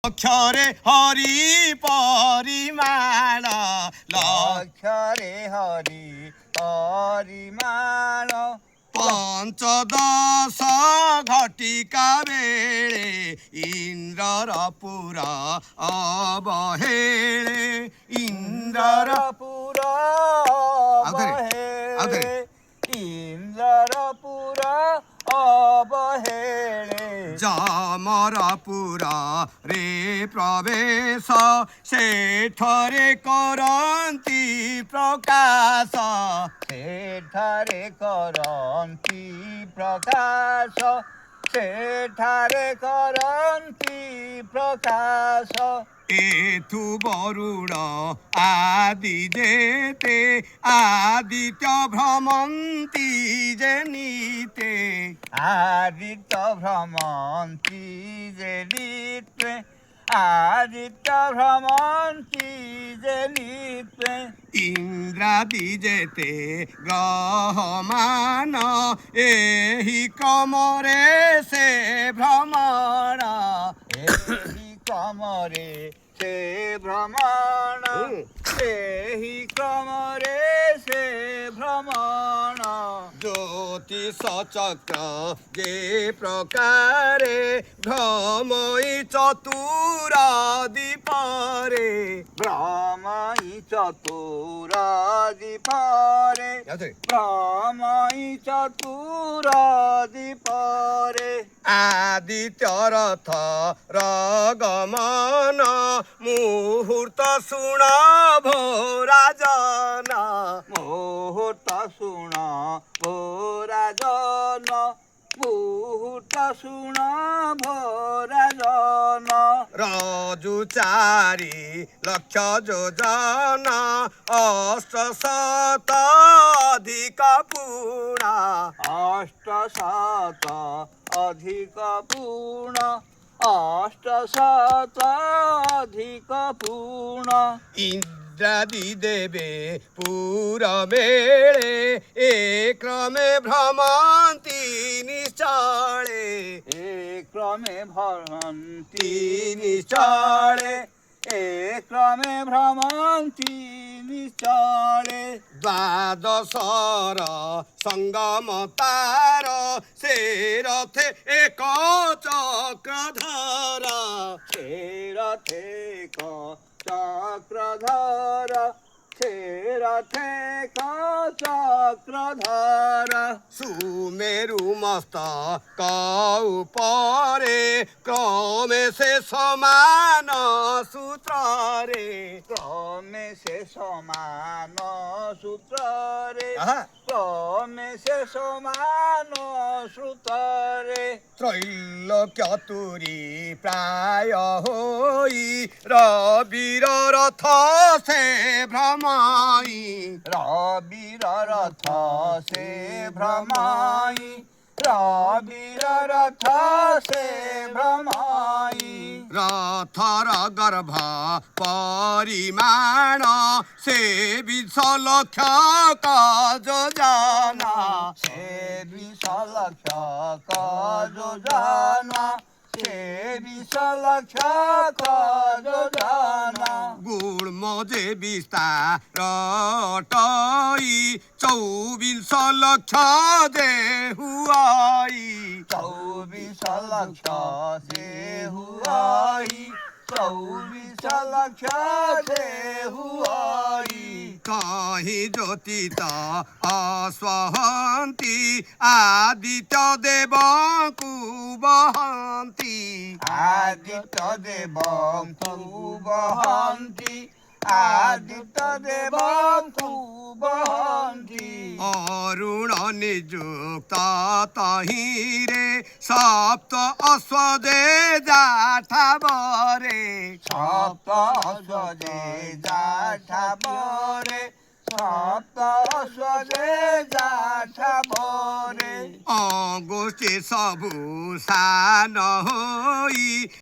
লক্ষরে হরি পরিমাণ লক্ষরে হরি পরিমাণ পঞ্চদশ ঘটিকা বেড়ে ইন্দ্রর পুরা অবহেଳେ ইন্দ্রর পুর আউথରେ। ইন্দ্রর পুর অবহেଳେ যমর পুরা রে প্রবেশ ସେଠାରେ କରନ୍ତି ପ୍ରକାଶ ସେଠାରେ କରନ୍ତି ପ୍ରକାଶ ସେଠାରେ କରନ୍ତି ପ୍ରକାଶ ଏଥୁ ବରୁଡ଼ ଆଦି ଯେତେ ଆଦିତ୍ୟ ଭ୍ରମନ୍ତି ଯେନିତେ আদিত্য ভ্রমন্তি জেলিতে আদিত্য ভ্রমন্তি জেলিতে ইন্দ্রাদি যেতে গ্রহমান ଏହି କ୍ରମରେ ସେ ଭ୍ରମଣ ଏହି ক্রমরে সে ভ্রমণ ଏହି ক্রমরে সে ভ্রমণ জ্যোতিষ চক্র যে প্রকারে ভ্রমই চতুর দ্বীপরে ভ্রমই চতুরাদি পরে ভ্রমই চতুরাদি পরে আদিত্য রথ রগমন মুহূর্ত শুণ ভোরাজন মুহূর্ত শুণ ভোরাজন মুহূর্ত শুণ ভোরাজন রজু চারি লক্ষ যোজন অষ্টশত অধিক পুরা অষ্টশত অধিক পূর্ণ অষ্টশত অধিক পূর্ণ ইন্দ্রাদি দেবে পুর বেড়ে এ ক্রমে ভ্রমন্তি নিশ্চলে এ ক্রমে ভ্রমন্তি নিশ্চলে এ ক্রমে ভ্রমন্তি নিশ্চলে দ্বাদশর সঙ্গম তার সে রথে এক চক্রধর সে রথে চক্রধর সে রথে চক্রধর সুমেরু মস্তক উপরে ক্রমে সে সমান সূত্রে ক্রমে সে সমান সূত্রে ক্রমে সে সমান সূত্রে ত্রৈলোক্য তুরি প্রায় হই রবির রথ সে ভ্রমাই রবির রথ সে ভ্রমাই রবির রথ সে ভ্রমাই রথর গর্ভ পরিমাণ সে 20 লক্ষ যোজনা সে 20 লক্ষ যোজনা সে 20 লক্ষ যোজনা গুল্ম যে বিস্তার টই 24 লক্ষ যে হুয়াই 24 লক্ষ সে হুয়াই 24 লক্ষ সে হুয়াই কহি জ্যোতিত অস্বহন্তি আদিত্য দেবଙ୍କୁ বহন্তি আদিত্য দেবଙ୍କୁ বহন্তি আদিত্য দেবଙ୍କୁ বহন্তি অরুণ নিযুক্ত তহিরে সপ্ত অশ্বদে জাঠাবরে সপ্ত অশ্বজে জাঠাবরে সপ্ত অশ্বজে জাঠাবরে অঙ্গুষ্ঠী সবু সান হই